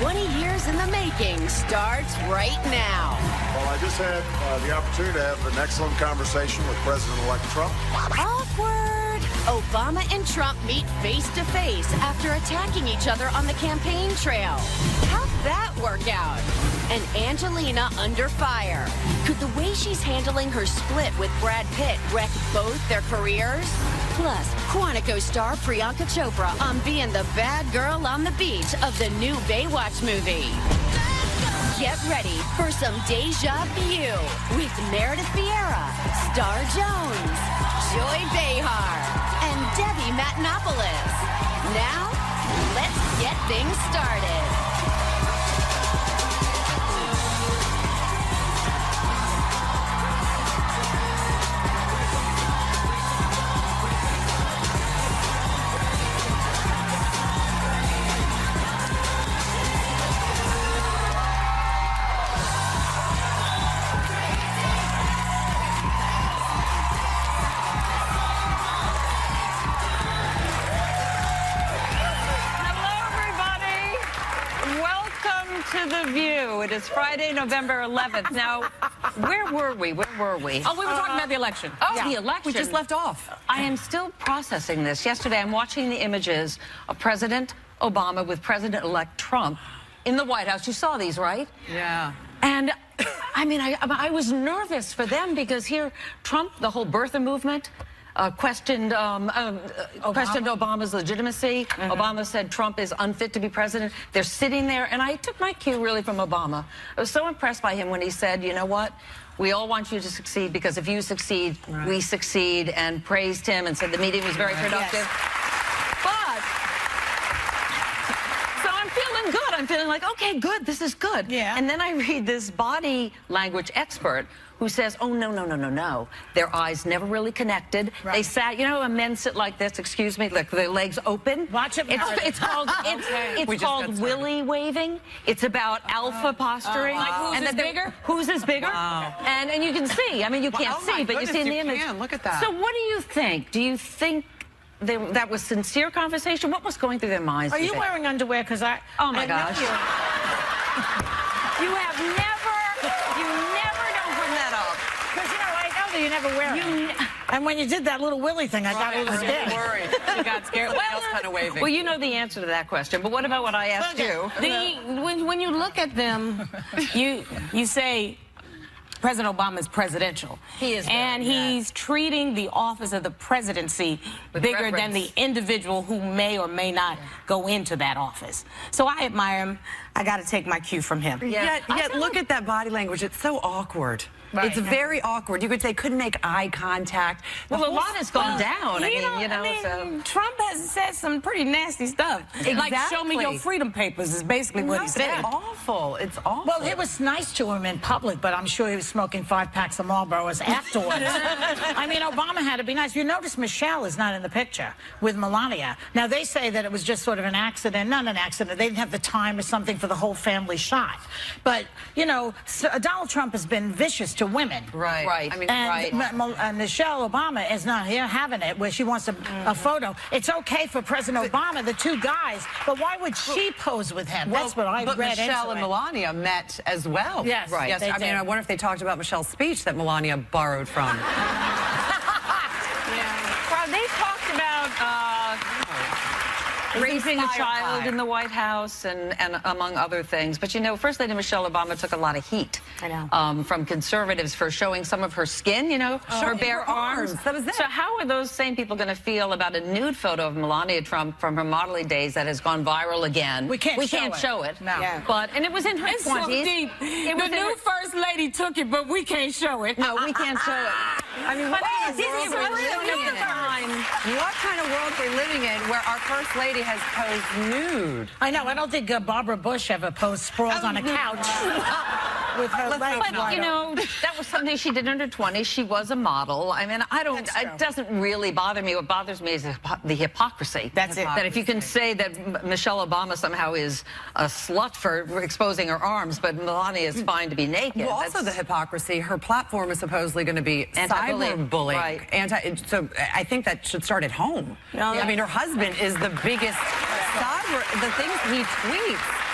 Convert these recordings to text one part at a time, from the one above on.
20 years in the making starts right now. Well, I just had the opportunity to have an excellent conversation with President-elect Trump. Awkward. Obama and Trump meet face to face after attacking each other on the campaign trail. How'd that work out? And Angelina under fire. Could the way she's handling her split with Brad Pitt wreck both their careers? Plus, Quantico star Priyanka Chopra on being the bad girl on the beach of the new Baywatch movie. Get ready for some deja vu with Meredith Vieira, Star Jones, Joy Behar, and Debbie Matenopoulos. Now, let's get things started. To the View. It is Friday, November 11th. Now, where were we? Where were we? Oh, we were talking about the election. Oh, yeah. The election. We just left off. I am still processing this. Yesterday, I'm watching the images of President Obama with President-elect Trump in the White House. You saw these, right? Yeah. And, I mean, I was nervous for them because here, Trump, the whole birther movement, questioned Obama's legitimacy. Obama said Trump is unfit to be president. They're sitting there, and I took my cue really from Obama. I was so impressed by him when he said, you know what? We all want you to succeed because if you succeed, we succeed, and praised him and said the meeting was very productive. Yes. But, so I'm feeling good. I'm feeling like, okay, good, this is good. Yeah. And then I read this body language expert who says, oh, no, no, no, no, no. Their eyes never really connected. Right. They sat, you know, when men sit like this, excuse me, like their legs open. Watch it. It's called, it's called willy waving. It's about alpha posturing. Like who's is bigger? Whose is bigger? Wow. And you can see. I mean, you can't see, but you see in the image. Look at that. So what do you think? Do you think that was sincere conversation? What was going through their minds? Are you wearing underwear? Because Oh my gosh. You have never done bring that up. Because, you know, I know that you never wear it. And when you did that little willy thing, I got a little scared. Worried. She got scared. Well, else kind of waving. Well, you know the answer to that question, but what about what I asked you? When you look at them, you say President Obama is presidential. He is. And he's treating the office of the presidency with bigger reference. than the individual who may or may not go into that office. So I admire him. I got to take my cue from him. Yet look at that body language. It's so awkward. Right. It's very awkward. You could say couldn't make eye contact. Well, a lot has gone down. So. Trump has said some pretty nasty stuff. Exactly. Like, show me your freedom papers is basically what he said. It's awful. It's awful. Well, it was nice to him in public, but I'm sure he was smoking 5 packs of Marlboros afterwards. I mean, Obama had to be nice. You notice Michelle is not in the picture with Melania. Now, they say that it was just sort of an accident. Not an accident. They didn't have the time or something for the whole family shot. But, you know, Donald Trump has been vicious to women. Right. Right. I mean, And Michelle Obama is not here having it where she wants a photo. It's okay for President Obama, the two guys, but why would she pose with him? That's what I read into Michelle and it. Melania met as well. Yes, right. Yes, they I mean, did. I wonder if they talked about Michelle's speech that Melania borrowed from. Well, they talked about raising a child in the White House and among other things. But, you know, First Lady Michelle Obama took a lot of heat from conservatives for showing some of her skin, you know, her bare arms. That was it. So how are those same people going to feel about a nude photo of Melania Trump from her modeling days that has gone viral again? We can't show it. No. Yeah. But, and it was in her 20s. So deep. The new first lady took it, but we can't show it. No, we can't show it. I mean, what kind of world we're living in where our first lady has posed nude? I know. I don't think Barbara Bush ever posed sprawled on a couch with her legs But, wide you know, that was something she did in her 20s. She was a model. I mean, it doesn't really bother me. What bothers me is the hypocrisy. That's it. That if you can say that Michelle Obama somehow is a slut for exposing her arms, but Melania is fine to be naked. Well, also the hypocrisy. Her platform is supposedly going to be cyberbullying. Right. So I think that should start at home. I mean, her husband is the biggest cyber. The things he tweets.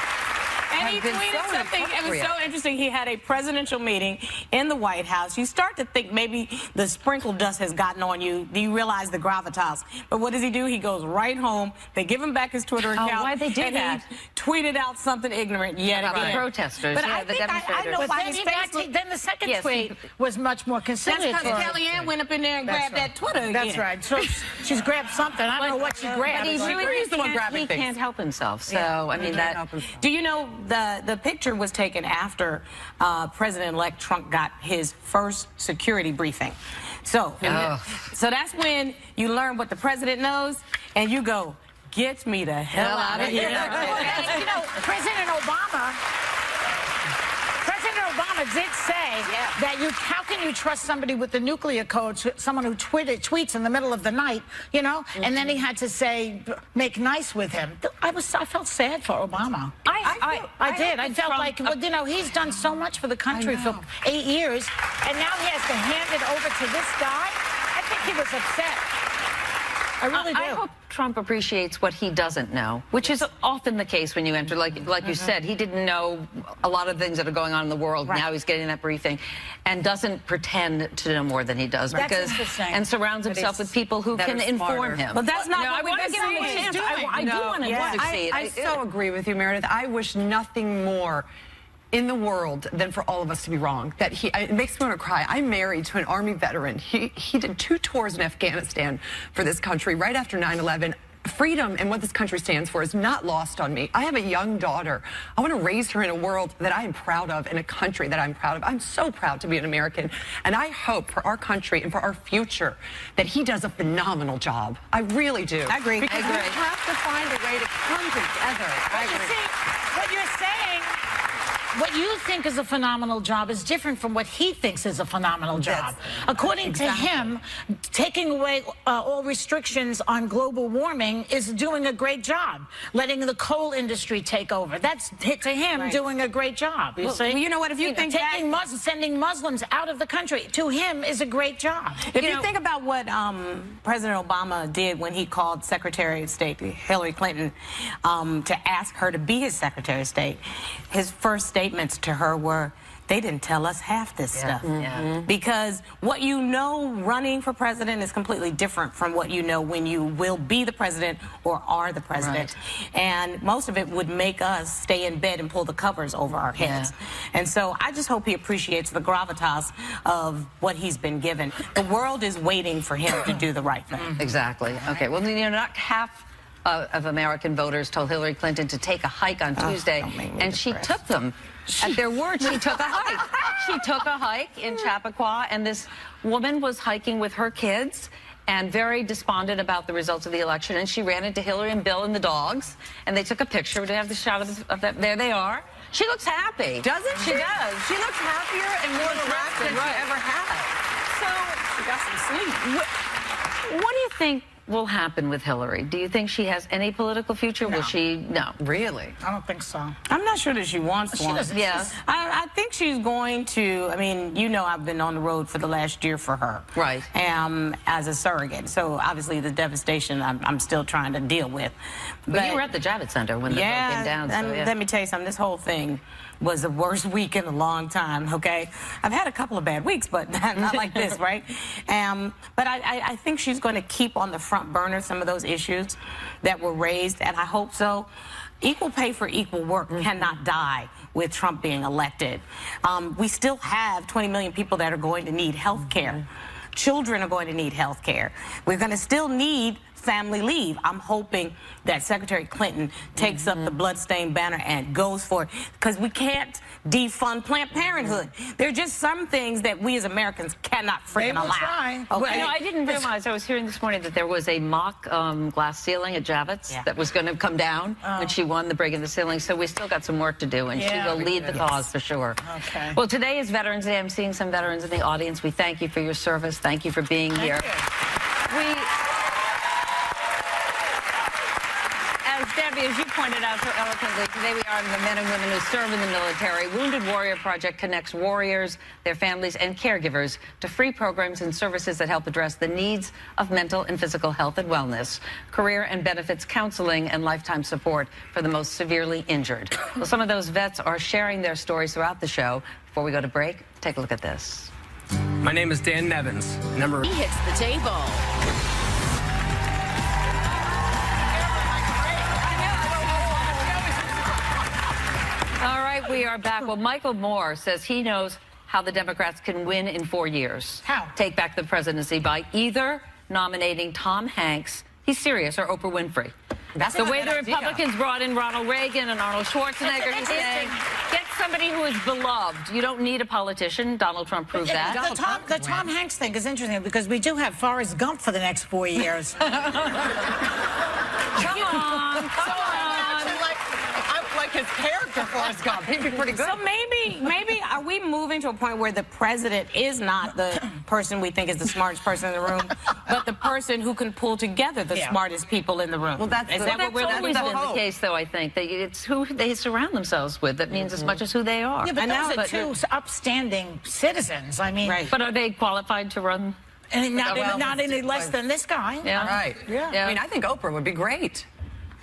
And he have been tweeted so something. It was inappropriate. so interesting. He had a presidential meeting in the White House. You start to think maybe the sprinkle dust has gotten on you. Do you realize the gravitas? But what does he do? He goes right home. They give him back his Twitter account. why'd they do and that? He tweeted out something ignorant yet About the again. protesters, But yeah, I the think I demonstrators. know But by then, his he Facebook. then the second Yes, tweet was much more That's conciliatory. because Kellyanne went up in there and That's grabbed right. that Twitter again. That's right. So she's grabbed something. I don't know what she grabbed. But he really He's the one grabbing he things. can't help himself. So, I mean, that... Do you know the picture was taken after President-elect Trump got his first security briefing. So, so that's when you learn what the president knows, and you go, get me the hell out of here. You know, President Obama did say that how can you trust somebody with the nuclear code, someone who tweets in the middle of the night, you know? And then he had to say, make nice with him. I felt sad for Obama. I did. I felt like, well, you know, he's done so much for the country for 8 years, and now he has to hand it over to this guy. I think he was upset. I really do. I hope Trump appreciates what he doesn't know, which is often the case when you enter. Like you said, he didn't know a lot of things that are going on in the world. Now he's getting that briefing, and doesn't pretend to know more than he does, and surrounds himself with people who can inform him. But that's not I what we've want to been give him a saying. chance. I do want him to succeed. I so agree with you, Meredith. I wish nothing more in the world than for all of us to be wrong. That it makes me want to cry. I'm married to an Army veteran. He did 2 tours in Afghanistan for this country right after 9/11. Freedom and what this country stands for is not lost on me. I have a young daughter. I want to raise her in a world that I am proud of, in a country that I'm proud of. I'm so proud to be an American. And I hope for our country and for our future that he does a phenomenal job. I really do. I agree. Because we have to find a way to come together. You see, what you're saying, what you think is a phenomenal job is different from what he thinks is a phenomenal job. According to him, taking away all restrictions on global warming is doing a great job. Letting the coal industry take over. That's, to him, doing a great job. You see? Well, you know what? If you think sending Muslims out of the country, to him, is a great job. If you think about what President Obama did when he called Secretary of State Hillary Clinton to ask her to be his Secretary of State, his first statements to her were, they didn't tell us half this stuff. Because what you know running for president is completely different from what you know when you will be the president or are the president. And most of it would make us stay in bed and pull the covers over our heads. And so I just hope he appreciates the gravitas of what he's been given. The world is waiting for him to do the right thing. Exactly. Okay. Well, you know, not half of American voters told Hillary Clinton to take a hike on Tuesday, and she took them at their word. She took a hike. She took a hike in Chappaqua, and this woman was hiking with her kids and very despondent about the results of the election, and she ran into Hillary and Bill and the dogs, and they took a picture. We have the shot of that. There they are. She looks happy. Doesn't she? She does. She looks happier and more relaxed than she ever had. So She got some sleep. what do you think will happen with Hillary? Do you think she has any political future? No. Will she? No. Really? I don't think so. I'm not sure that she wants one. doesn't. Yeah. I think she's going to, I mean, you know, I've been on the road for the last year for her. Right. As a surrogate. So obviously the devastation I'm still trying to deal with. But you were at the Javits Center when the vote came down. So, let me tell you something. This whole thing was the worst week in a long time, okay? I've had a couple of bad weeks, but not like this, right? But I think she's going to keep on the front burner some of those issues that were raised, and I hope so. Equal pay for equal work cannot die with Trump being elected. We still have 20 million people that are going to need health care. Children are going to need health care. We're going to still need family leave. I'm hoping that Secretary Clinton takes up the bloodstained banner and goes for it, because we can't defund Planned Parenthood. There are just some things that we as Americans cannot freaking allow. Try. Okay? Well, you know, I didn't realize, I was hearing this morning that there was a mock glass ceiling at Javits that was going to come down when she won the break in the ceiling. So we still got some work to do, and she will lead the cause for sure. Okay. Well, today is Veterans Day. I'm seeing some veterans in the audience. We thank you for your service. Thank you for being here. As Debbie, as you pointed pointed out so eloquently, today we honor the men and women who serve in the military. Wounded Warrior Project connects warriors, their families, and caregivers to free programs and services that help address the needs of mental and physical health and wellness, career and benefits counseling, and lifetime support for the most severely injured. Well, some of those vets are sharing their stories throughout the show. Before we go to break, take a look at this. My name is Dan Nevins. He hits the table. All right, we are back. Well, Michael Moore says he knows how the Democrats can win in 4 years. How? Take back the presidency by either nominating Tom Hanks, he's serious, or Oprah Winfrey. That's The not a way the bad idea. Republicans brought in Ronald Reagan and Arnold Schwarzenegger, he's saying, get somebody who is beloved. You don't need a politician. Donald Trump proved that. The Tom Hanks thing is interesting because we do have Forrest Gump for the next 4 years. Come on. I like his character, Forrest Gump. He'd be pretty good. So maybe are we moving to a point where the president is not the person we think is the smartest person in the room, but the person who can pull together the smartest people in the room? Well, that's is the- that what we're That's always looking been for? the case, though, I think. That it's who they surround themselves with that means as much as who they are. Yeah, but I know, those are but- two upstanding citizens. I mean, Right. But are they qualified to run? and not, Well, not any less than this guy. Yeah. Right. Yeah. I mean, I think Oprah would be great.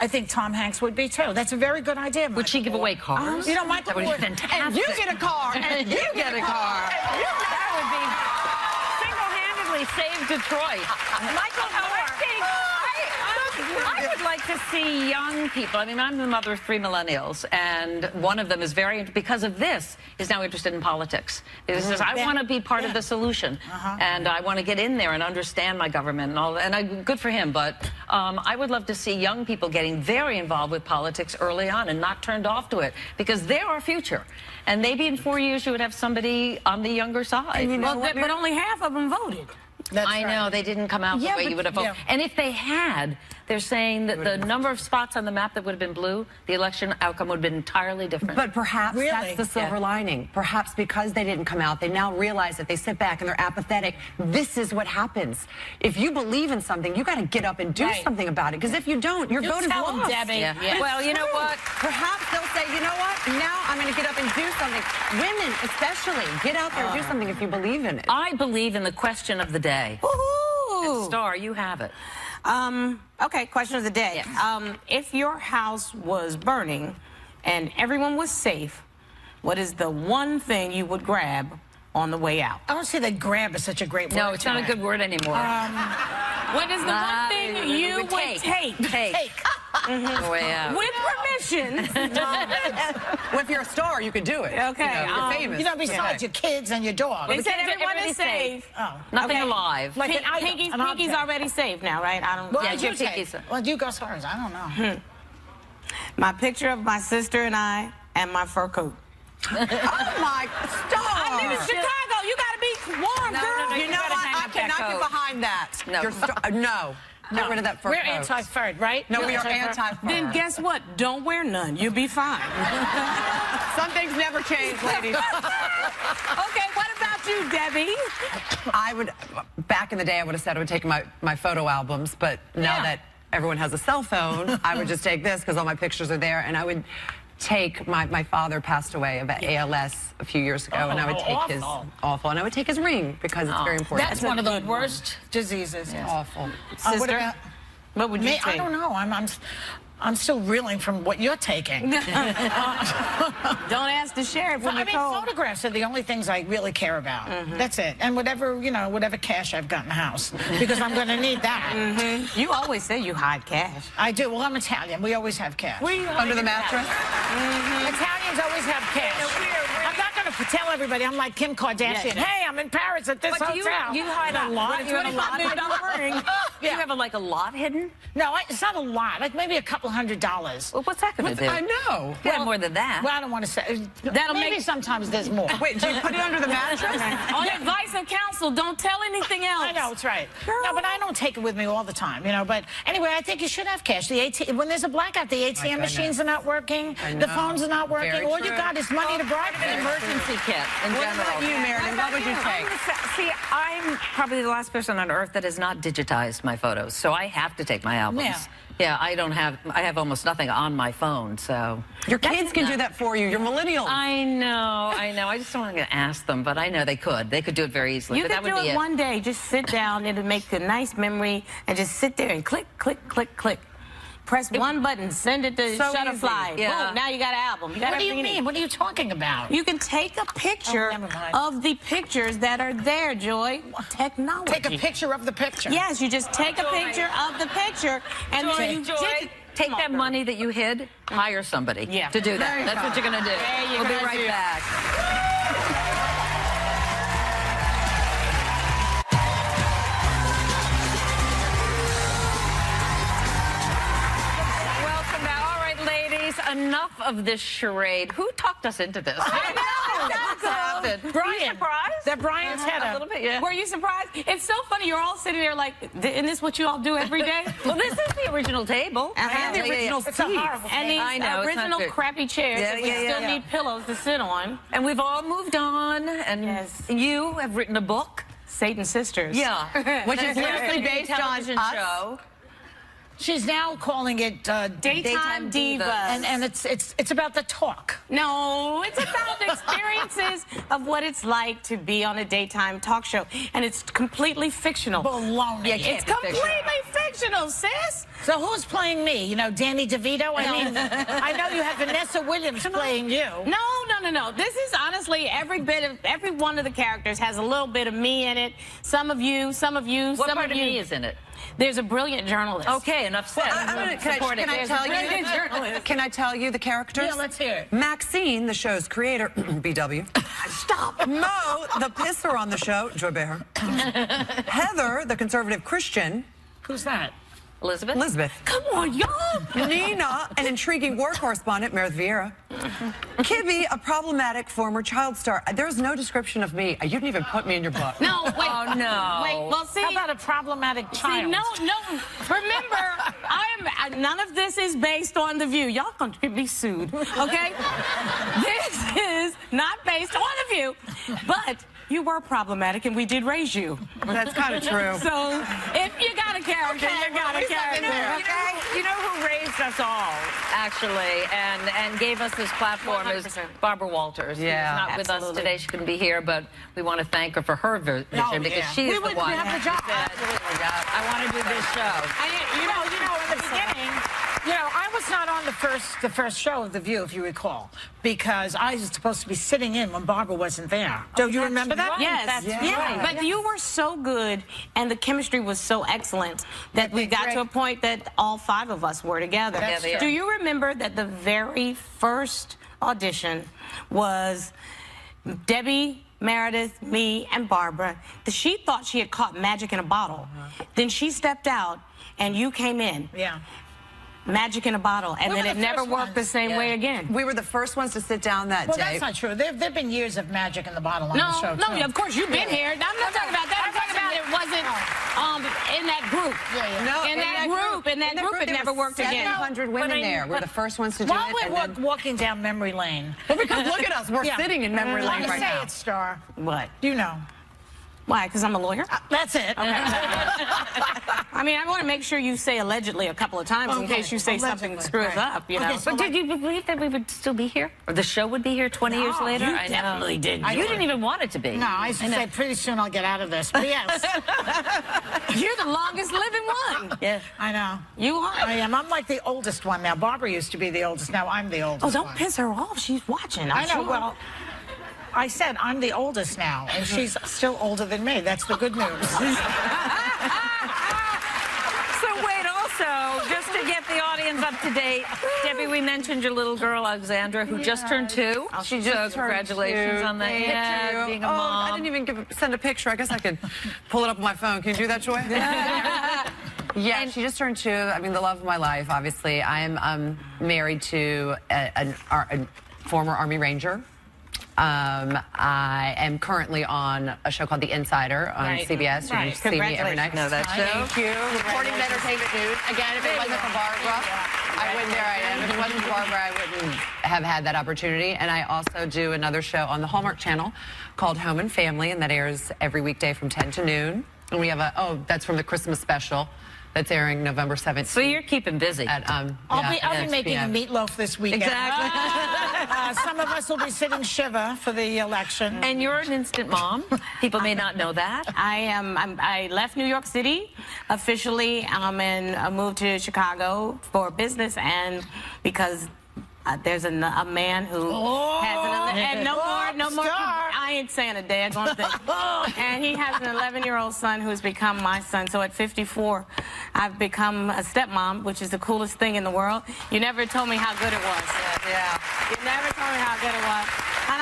I think Tom Hanks would be too. That's a very good idea. Would she give away cars? You know, Michael That would be Moore- fantastic. And you get a car. And you get a car. That would be single-handedly save Detroit. Michael Moore. I would like to see young people. I mean, I'm the mother of 3 millennials, and one of them is because of this, is now interested in politics. He says, I want to be part of the solution, and I want to get in there and understand my government and all that. And good for him, but I would love to see young people getting very involved with politics early on and not turned off to it, because they're our future. And maybe in 4 years you would have somebody on the younger side. But only half of them voted. I know, they didn't come out the way you would have hoped. And if they had, they're saying that the number of spots on the map that would have been blue, the election outcome would have been entirely different. But perhaps Really? that's the silver lining. Perhaps because they didn't come out, they now realize that they sit back and they're apathetic. This is what happens. If you believe in something, you got to get up and do something about it. Because if you don't, your vote is tell 'em, lost. Debbie. Yeah. But it's Well, you know true. what? Perhaps they'll say, you know what? Now I'm going to get up and do something. Women, especially, get out there and do something if you believe in it. I believe in the question of the day. Woohoo! Star, you have it. Okay, question of the day. Yes. If your house was burning and everyone was safe, what is the one thing you would grab on the way out? I don't see that grab is such a great word. No, it's not a good word anymore. What is the one thing you would take? Take. The way out. With permission. Well, if you're a star, you could do it. Okay, You know, you're famous. You know, besides your kids and your dog. They said everyone everybody's is safe. Oh. Nothing Okay. alive. Like an item, Pinky's an object. already safe now, right? I don't. Well, Yeah, you your take. pinky's- Well, you go as far as I don't know. My picture of my sister and I and my fur coat. Oh, my star. I live in Chicago. You gotta be warm, girl. no, You know gotta what? hang I up that cannot get coat. behind that. No. No. Get rid of that fur We're coat. anti-fur, right? No, You're we are anti-fur? anti-fur. Then guess what? Don't wear none. You'll be fine. Some things never change, ladies. Okay, what about you, Debbie? I would, back in the day, I would have said I would take my photo albums, but now that everyone has a cell phone, I would just take this because all my pictures are there, and I would take, my father passed away of ALS a few years ago, and I would take his, and I would take his ring because it's very important. That's one of the worst diseases. awful. What Sister? about What would you me? take? I don't know. I'm still reeling from what you're taking. Don't ask the sheriff when I you mean, call. photographs are the only things I really care about. That's it. And whatever, whatever cash I've got in the house, because I'm going to need that. You always say you hide cash. I do. Well, I'm Italian. We always have cash. Under the mattress? Italians always have cash. I'm not going to tell everybody I'm like Kim Kardashian. Hey, I'm in Paris at this But do hotel. you hide a lot? You have a lot hidden? Yeah. You have a lot hidden? No, it's not a lot. Like maybe a couple $100. Well, what's that going to do? I know. You have more than that. Well, I don't want to say. That'll maybe make- sometimes there's more. Wait, do you put it under the mattress? On advice of counsel, don't tell anything else. I know, it's right. Girl. No, but I don't take it with me all the time, But anyway, I think you should have cash. The ATM, when there's a blackout, the ATM machines are not working. The phones are not working. Very All you true. got is money to bribe people. emergency kit in What general. about you, Meredith? What would you take? See, I'm probably the last person on earth that has not digitized my photos, so I have to take my albums. Yeah, I have almost nothing on my phone, so. Your kids can do that for you. You're millennials. I know. I just don't want to ask them, but I know they could. They could do it very easily. You but could that would do be it one day. Just sit down and make a nice memory and just sit there and click, click, click, click. Press one button, send it to Shutterfly. Yeah. Boom, now you got an album. You got What do you everything mean? What are you talking about? You can take a picture never mind. of the pictures that are there, Joy. Technology. Take a picture of the picture. Yes, you just take a picture of the picture and then you take that money that you hid, hire somebody to do that. That's what you're going to do. We'll be right back. Welcome back. All right, ladies, enough of this charade. Who talked us into this? I know. Brian. Surprised? That Brian's head A little bit, yeah. Were you surprised? It's so funny. You're all sitting there like, isn't this what you all do every day? Well, this is the original table. And the original It's a horrible and these I know, it's not original good. crappy chairs Yeah, that we yeah, still yeah. need pillows to sit on. And we've all moved on, and Yes. you have written a book. Satan Sisters. Yeah. Which is loosely a based on television us. show. She's now calling it Daytime Divas. and it's about the talk. No, it's about experiences of what it's like to be on a daytime talk show. And it's completely fictional. Baloney. Yeah, it can't It's be completely fictional, sis. So who's playing me? You know, Danny DeVito? I mean, I know you have Vanessa Williams playing you. No. This is honestly every one of the characters has a little bit of me in it. Some of you, What some part of you. of me is in it? There's a brilliant journalist. Okay, enough said. Can I tell you the characters? Yeah, let's hear it. Maxine, the show's creator, BW. Stop. Mo, the pisser on the show, Joy Behar. Heather, the conservative Christian, Who's that? Elizabeth? Elizabeth. Come on, y'all. Nina, an intriguing war correspondent, Meredith Vieira. Kibby, a problematic former child star. There's no description of me. You didn't even put me in your book. No, wait. Oh, no. Wait, well, see. How about a problematic See, child? no. Remember, none of this is based on The View. Y'all gonna be sued, okay? This is not based on The View, but you were problematic and we did raise you. That's kind of true. So if you got a character, you got a character. You know who raised us all, actually, and gave us this platform is 100%. Barbara Walters. Yeah, She's not with us absolutely. today. She couldn't be here, but we want to thank her for her vision because she's We the wouldn't one have the job. who said, I want to do this show. You know, in the beginning, I was not on the first show of The View, if you recall, because I was supposed to be sitting in when Barbara wasn't there. Do you remember that? Yes, That's right. But you were so good, and the chemistry was so excellent that we got to a point that all five of us were together. That's true. Do you remember that the very first audition was Debbie, Meredith, me, and Barbara? She thought she had caught magic in a bottle. Then she stepped out, and you came in. Yeah. Magic in a bottle, and We then were it the never first worked the ones. same way again. We were the first ones to sit down that Well, day. that's not true. There have been years of magic in the bottle on the show, too. of course, you've been here. I'm not talking about that. I'm talking about it wasn't in that group. No, In that group, it there never were worked again. 700 women there. We're the first ones to do While it. we're and then- walking down memory lane. Because look at us, we're Yeah. sitting in memory lane Say right now. it, Star. What? You know. Why? Because I'm a lawyer? That's it. I mean, I want to make sure you say allegedly a couple of times in Okay. case you say something Allegedly, screws right. up, you know. Okay, so But did you believe that we would still be here? Or the show would be here 20 years later? you I know. definitely did. You didn't even want it to be. No, I used to say pretty soon I'll get out of this. But yes, You're the longest living one. Yeah. I know. You are. I am. I'm like the oldest one now. Barbara used to be the oldest. Now I'm the oldest Oh, don't one. piss her off. She's watching. I know. sure. Well, I said I'm the oldest now, and she's still older than me. That's the good news. So wait, also, just to get the audience up to date, Debbie, we mentioned your little girl, Alexandra, who just turned 2. Oh, she just so turned congratulations 2. on that. Thank Yeah, you. being a Oh, mom. I didn't even send a picture. I guess I could pull it up on my phone. Can you do that, Joy? Yeah, she just turned 2. I mean, the love of my life, obviously. I'm married to a former Army Ranger. I am currently on a show called The Insider on CBS. You can see me every night. Know that show? Thank you. Reporting entertainment news. Again, if it wasn't for Barbara, I wouldn't dare. If it wasn't for Barbara, I wouldn't have had that opportunity. And I also do another show on the Hallmark Channel called Home and Family, and that airs every weekday from 10 to noon. And we have that's from the Christmas special that's airing November 17th. So you're keeping busy. I'll be making a meatloaf this weekend. Exactly. Some of us will be sitting Shiva for the election. And you're an instant mom. People may not know that. I am. I left New York City officially, and I moved to Chicago for business, and because there's a man who has and no more. I ain't saying a daggone thing. And he has an 11-year-old son who's become my son. So at 54, I've become a stepmom, which is the coolest thing in the world. You never told me how good it was. Yeah. You never told me how good it was. And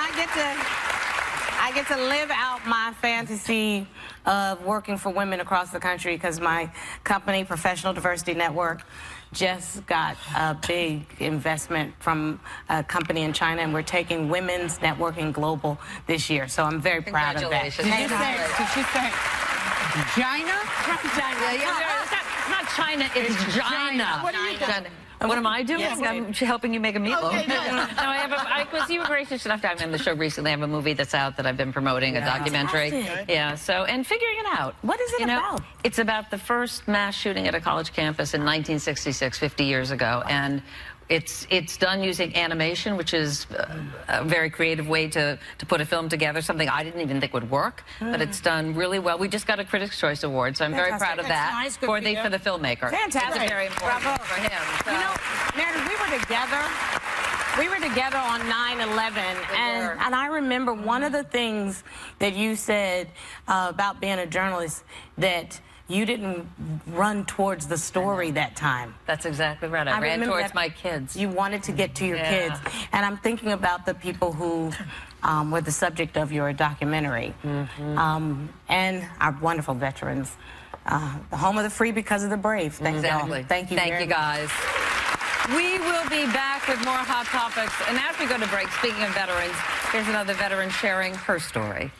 I get to live out my fantasy of working for women across the country, because my company, Professional Diversity Network, just got a big investment from a company in China, and we're taking women's networking global this year. So I'm very proud of that. Did she say China? It's not China, it's China. What are you doing? What am I doing? Yes. I'm helping you make a meatloaf. Okay, no. You were gracious enough to have me on the show recently. I have a movie that's out that I've been promoting, a documentary. Fantastic. Yeah, and figuring it out. What is it about? It's about the first mass shooting at a college campus in 1966, 50 years ago. And it's done using animation, which is a very creative way to put a film together, something I didn't even think would work, but it's done really well. We just got a Critics' Choice Award, so I'm very proud of that nice. Good for for the filmmaker. Fantastic. It's very important Bravo. for him. So. You know, Meredith, we were together on 9/11, and I remember one of the things that you said about being a journalist, that you didn't run towards the story that time. That's exactly right. I ran towards my kids. You wanted to get to your kids. And I'm thinking about the people who were the subject of your documentary, and our wonderful veterans. The home of the free because of the brave. Thank Exactly. you. Thank you. Thank you, guys. We will be back with more hot topics. And as we go to break, speaking of veterans, here's another veteran sharing her story.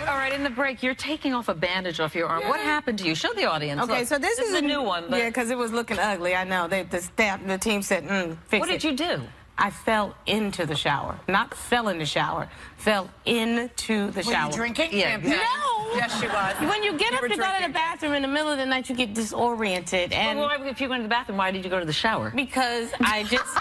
All right, in the break, you're taking off a bandage off your arm. What happened to you? Show the audience. Okay, Look, so this is a new one. But yeah, because it was looking ugly. I know. The team said, fix it. what did you do? I fell into the shower. Not fell in the shower. Fell into the shower. Were you drinking? Yeah. No. Yes, she was. When you get up were to go to the drinking. bathroom in the middle of the night, you get disoriented. And Well, if you went to the bathroom, why did you go to the shower? because I just...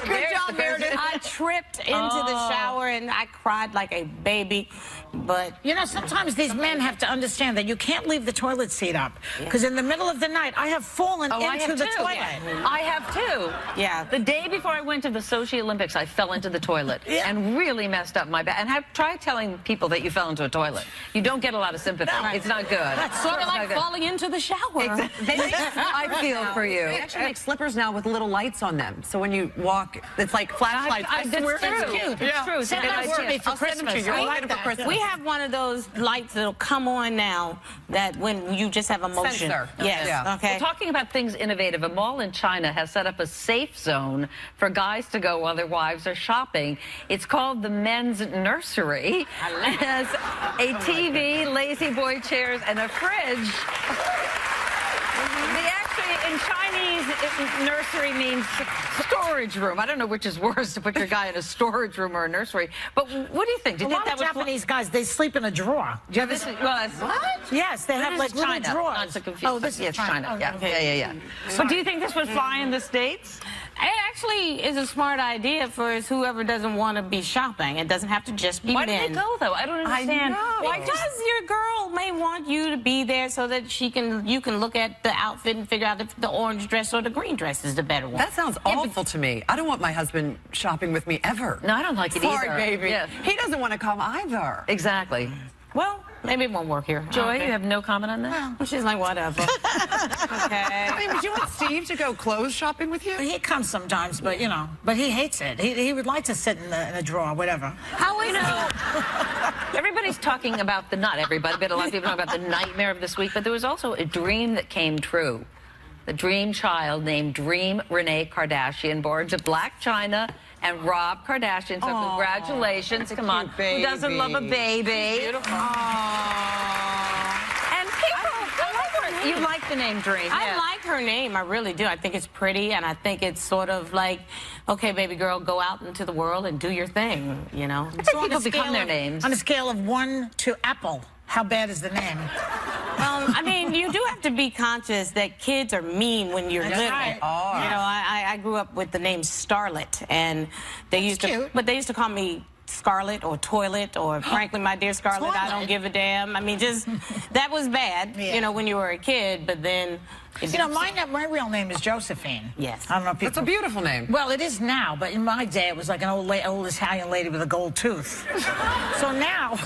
Good job, Meredith. I tripped into the shower, and I cried like a baby. But You know, sometimes these men have to understand that you can't leave the toilet seat up, because in the middle of the night, I have fallen I into have the too. toilet. I have too. Yeah. The day before I went to the Sochi Olympics, I fell into the toilet and really messed up my back. And try telling people that you fell into a toilet. You don't get a lot of sympathy. It's not good. that's sort of like falling into the shower. I feel for you. They actually make slippers now with little lights on them. So when you walk, it's like flashlights. That's true. It's true. Send those to me for Christmas. I like that. We have one of those lights that'll come on now, that when you just have a motion. Sensor. Yes. Yeah. Okay. Well, talking about things innovative, a mall in China has set up a safe zone for guys to go while their wives are shopping. It's called the Men's Nursery. It has a TV, lazy boy chairs, and a fridge. In Chinese, nursery means storage room. I don't know which is worse, to put your guy in a storage room or a nursery. But what do you think? Do you A think lot of that was Japanese guys, they sleep in a drawer. Do you ever see? what? Yes, they have like little China. drawers. Not to confuse. Oh, this yes, is China. China. Okay. Yeah. But do you think this would fly in the States? It actually is a smart idea for whoever doesn't want to be shopping. It doesn't have to just be Why men. did they go, though? I don't understand. Because your girl may want you to be there so that you can look at the outfit and figure out if the orange dress or the green dress is the better one. That sounds awful to me. I don't want my husband shopping with me ever. No, I don't like it Sorry, either. baby. Yeah. He doesn't want to come either. Exactly. Well, maybe it won't work here. Joy, Okay. you have no comment on that? She's like, whatever. Okay. I mean, would you want Steve to go clothes shopping with you? He comes sometimes, but you know, but he hates it. He would like to sit in a drawer, whatever. How is Everybody's talking about not everybody, but a lot of people talk about the nightmare of this week, but there was also a dream that came true. The dream child named Dream Renee Kardashian boards a black china and Rob Kardashian. So congratulations. Come on. Who doesn't love a baby? Beautiful. And people, you like the name Dream. I like her name. I really do. I think it's pretty, and I think it's sort of like, okay, baby girl, go out into the world and do your thing, you know? I think people become their names. On a scale of 1 to Apple, how bad is the name? I mean, you do have to be conscious that kids are mean when you're little. Right. You know, I grew up with the name Starlet, and they used to, but they used to call me Scarlet or Toilet or frankly, my dear Scarlet, I don't give a damn. I mean, just, that was bad, you know, when you were a kid, but then... You know, my real name is Josephine. Yes. I don't know if people... That's a beautiful name. Well, it is now, but in my day, it was like an old Italian lady with a gold tooth. So now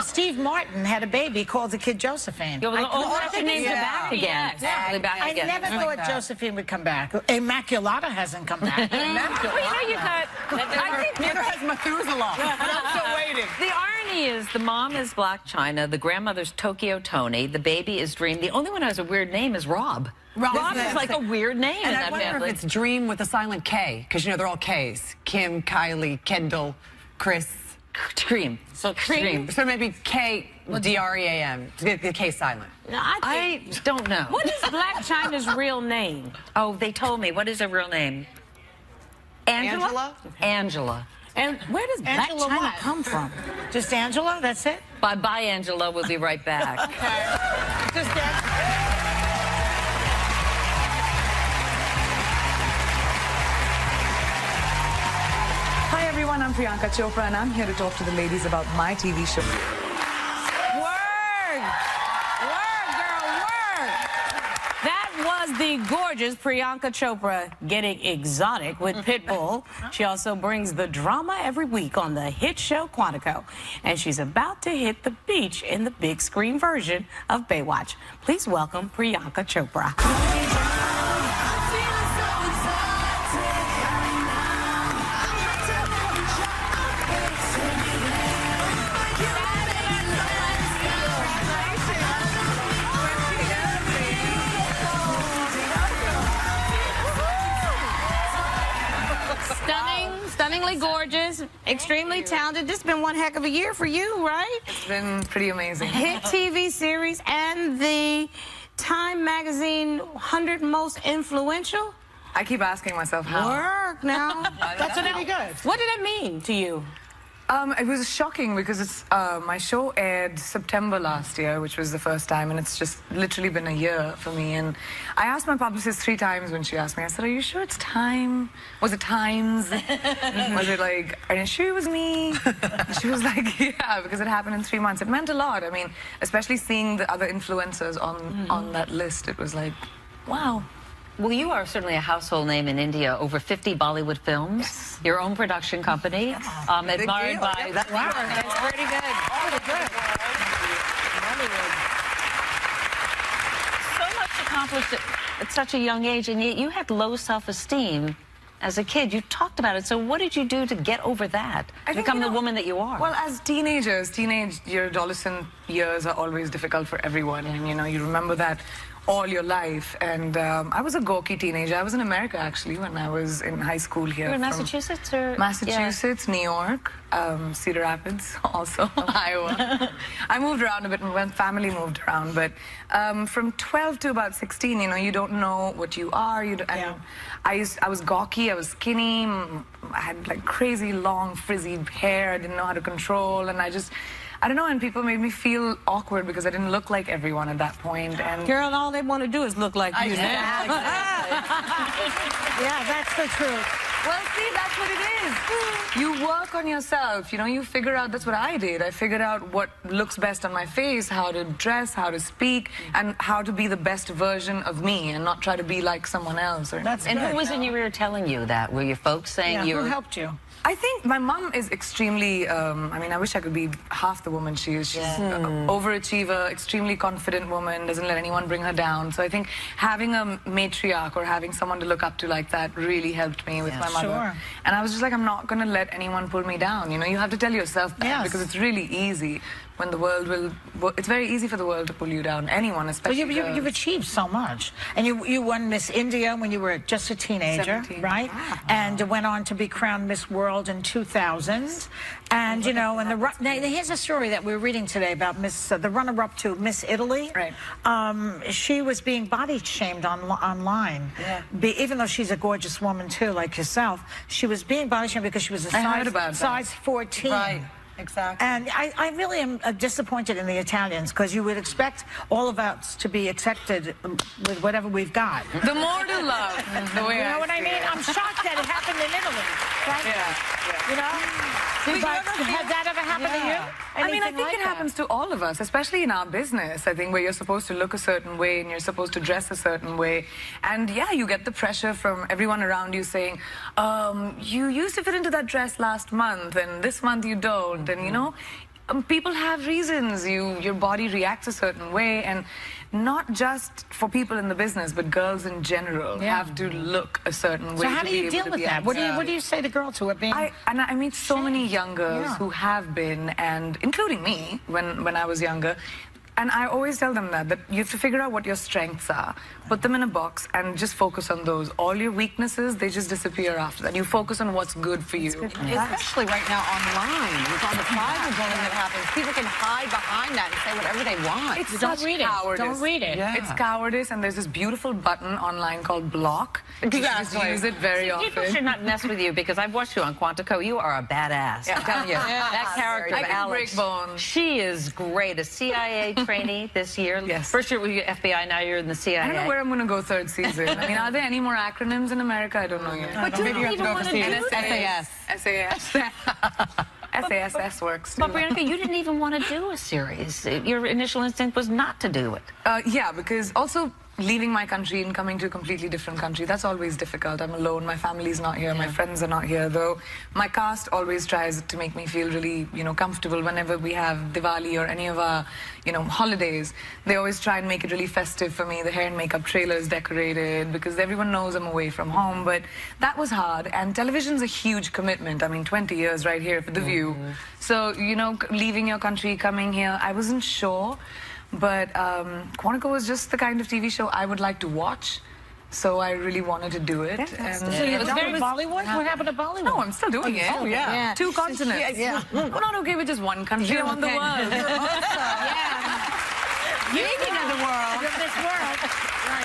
Steve Martin had a baby called the kid Josephine. Old-fashioned names are back again. Exactly, back I again. never thought Josephine would come back. Immaculata hasn't come back. Well, you know, you got... I think Neither has Methuselah. I'm still waiting. the irony is the mom is Black China, the grandmother's Tokyo Tony, the baby is Dream. The only one who has a weird name is Rob. Rob is like a weird name in And I that wonder family. if it's Dream with a silent K, because, you know, they're all Ks. Kim, Kylie, Kendall, Chris. Dream. So Dream. So maybe K, D-R-E-A-M, the K silent. No, I don't know. What is Black China's real name? Oh, they told me. What is her real name? Angela? Angela. And where does Black Angela China what? come from? Just Angela? That's it? Bye, Angela. We'll be right back. Just Angela. Hi everyone, I'm Priyanka Chopra and I'm here to talk to the ladies about my TV show. Word! Word, girl, word! That was the gorgeous Priyanka Chopra getting exotic with Pitbull. She also brings the drama every week on the hit show Quantico. And she's about to hit the beach in the big screen version of Baywatch. Please welcome Priyanka Chopra. Stunningly gorgeous, extremely talented. This has been one heck of a year for you, right? It's been pretty amazing. Hit TV series and the Time Magazine 100 Most Influential. I keep asking myself how. Work now. That's pretty good. What did that mean to you? It was shocking because it's my show aired September last year, which was the first time, and it's just literally been a year for me. And I asked my publicist 3 times when she asked me. I said, "Are you sure it's Time? Was it Times? Was it like? Are you sure it was me?" She was like, "Yeah," because it happened in 3 months. It meant a lot. I mean, especially seeing the other influencers on that list, it was like, wow. Well, you are certainly a household name in India. Over 50 Bollywood films. Yes. Your own production company. Admired by... That's pretty good. So much accomplished at such a young age, and yet you had low self-esteem as a kid. You talked about it. So what did you do to get over that? To become the woman that you are? Well, as teenagers, your adolescent years are always difficult for everyone. And, you know, you remember that all your life. And I was a gawky teenager. I was in America, actually, when I was in high school here. You were in Massachusetts? Or? Massachusetts, New York, Cedar Rapids, also Iowa. I moved around a bit when family moved around. But from 12 to about 16, you know, you don't know what you are. I was gawky, I was skinny, I had like crazy long frizzy hair I didn't know how to control, and I don't know, and people made me feel awkward because I didn't look like everyone at that point. And Girl, all they want to do is look like you now. Yeah, that's the truth. well, see, that's what it is. You work on yourself, you know, you figure out, that's what I did. I figured out what looks best on my face, how to dress, how to speak, and how to be the best version of me and not try to be like someone else. And who was in your ear telling you that? Were your folks saying you Who were... helped you? I think my mom is extremely, I mean, I wish I could be half the woman she is. She's an overachiever, extremely confident woman, doesn't let anyone bring her down. So I think having a matriarch or having someone to look up to like that really helped me with my mother. Sure. And I was just like, I'm not going to let anyone pull me down. You know, you have to tell yourself that because it's really easy. when the world will... It's very easy for the world to pull you down. Anyone, especially Well, you've achieved so much. And you won Miss India when you were just a teenager, 17. right? And went on to be crowned Miss World in 2000. And, you know, and here's a story that we're reading today about the runner-up to Miss Italy. Right. She was being body shamed online. Yeah. Even though she's a gorgeous woman, too, like yourself. She was being body shamed because she was a size 14. Right. Exactly. And I really am disappointed in the Italians, because you would expect all of us to be accepted with whatever we've got. The more to love, the way You know what I mean? feel. I'm shocked that it happened in Italy. Right? Yeah. You know? But had that ever happened to you? I mean, I Anything think like it that? happens to all of us, especially in our business, I think, where you're supposed to look a certain way and you're supposed to dress a certain way. And yeah, you get the pressure from everyone around you saying, you used to fit into that dress last month and this month you don't. And, you know, people have reasons. Your body reacts a certain way, and not just for people in the business, but girls in general have to look a certain way. So how to do be you able deal to with be that? What do you say to girls who are being... I meet so many young girls Yeah. who have been, and including me when I was younger. And I always tell them that you have to figure out what your strengths are, put them in a box, and just focus on those. All your weaknesses, they just disappear after that. You focus on what's good for you. Especially right now online, with all the cyberbullying that happens. People can hide behind that and say whatever they want. It's Don't such read it. cowardice. Don't read it. Yeah. It's cowardice, and there's this beautiful button online called block. You should just use it very People often. should not mess with you, because I've watched you on Quantico. You are a badass. I'm telling you. That character I of can Alex, break bones. she is great. A CIA trainee this year. Yes. First year with the FBI, now you're in the CIA. I don't know where I'm going to go third season. I mean, are there any more acronyms in America? I don't know yet. But maybe you have to go overseas. SAS. SAS. SAS works too. But Priyanka, you didn't even want to do a series. Your initial instinct was not to do it. Yeah, because also leaving my country and coming to a completely different country, that's always difficult. I'm alone, my family's not here, my friends are not here, though my cast always tries to make me feel really, you know, comfortable whenever we have Diwali or any of our, you know, holidays. They always try and make it really festive for me. The hair and makeup trailer is decorated because everyone knows I'm away from home, but that was hard, and television's a huge commitment. I mean, 20 years right here for The View. So, you know, leaving your country, coming here, I wasn't sure. But Quantico was just the kind of TV show I would like to watch, so I really wanted to do it. And So you're done with Bollywood? What happened to Bollywood? No, I'm still doing it. Oh, yeah. 2 continents. Yeah. We're not okay with just one country on the world. Speaking of the world,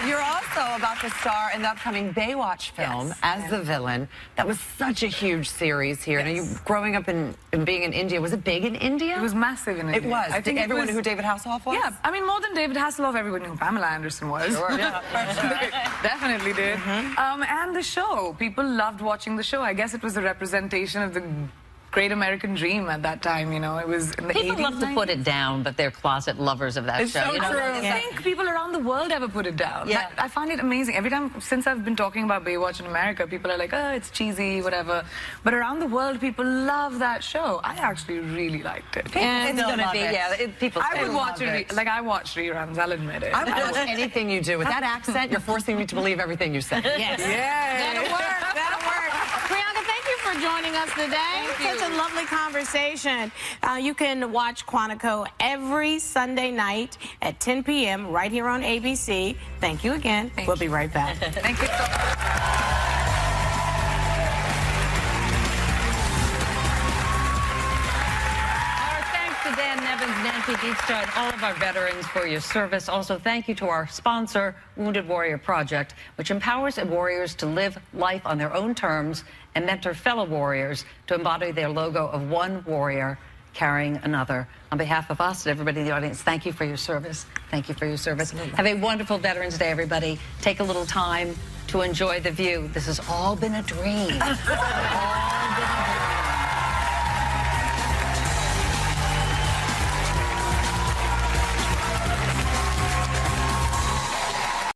you're also about to star in the upcoming Baywatch film as the villain. That was such a huge series here. Now, you growing up and being in India, was it big in India? It was massive in India. It was. I think everyone knew who David Hasselhoff was? Yeah, I mean, more than David Hasselhoff, everyone knew who Pamela Anderson was. Sure. Definitely did. And the show. People loved watching the show. I guess it was a representation of the great American dream at that time, you know. It was in the 80s. People love to put it down, but they're closet lovers of that It's show. so you know? true. I think people around the world ever put it down. Yeah. I find it amazing. Every time, since I've been talking about Baywatch in America, people are like, oh, it's cheesy, whatever. But around the world, people love that show. I actually really liked it. And it's going to be, people I say would watch it. Like, I watch reruns, I'll admit it. I would watch anything you do. With that accent, you're forcing me to believe everything you say. Yes. Yeah. That'll work. That'll work. Priyanka, thank you for joining us today. Such a lovely conversation. You can watch Quantico every Sunday night at 10 p.m. right here on ABC. Thank you again. We'll be right back. Thank you so much. Our thanks to Dan Nevins, Nancy Dietstra, and all of our veterans for your service. Also, thank you to our sponsor, Wounded Warrior Project, which empowers warriors to live life on their own terms and mentor fellow warriors to embody their logo of one warrior carrying another. On behalf of us and everybody in the audience, thank you for your service. Thank you for your service. Have a wonderful Veterans Day, everybody. Take a little time to enjoy The View. This has all been a dream. All been a dream.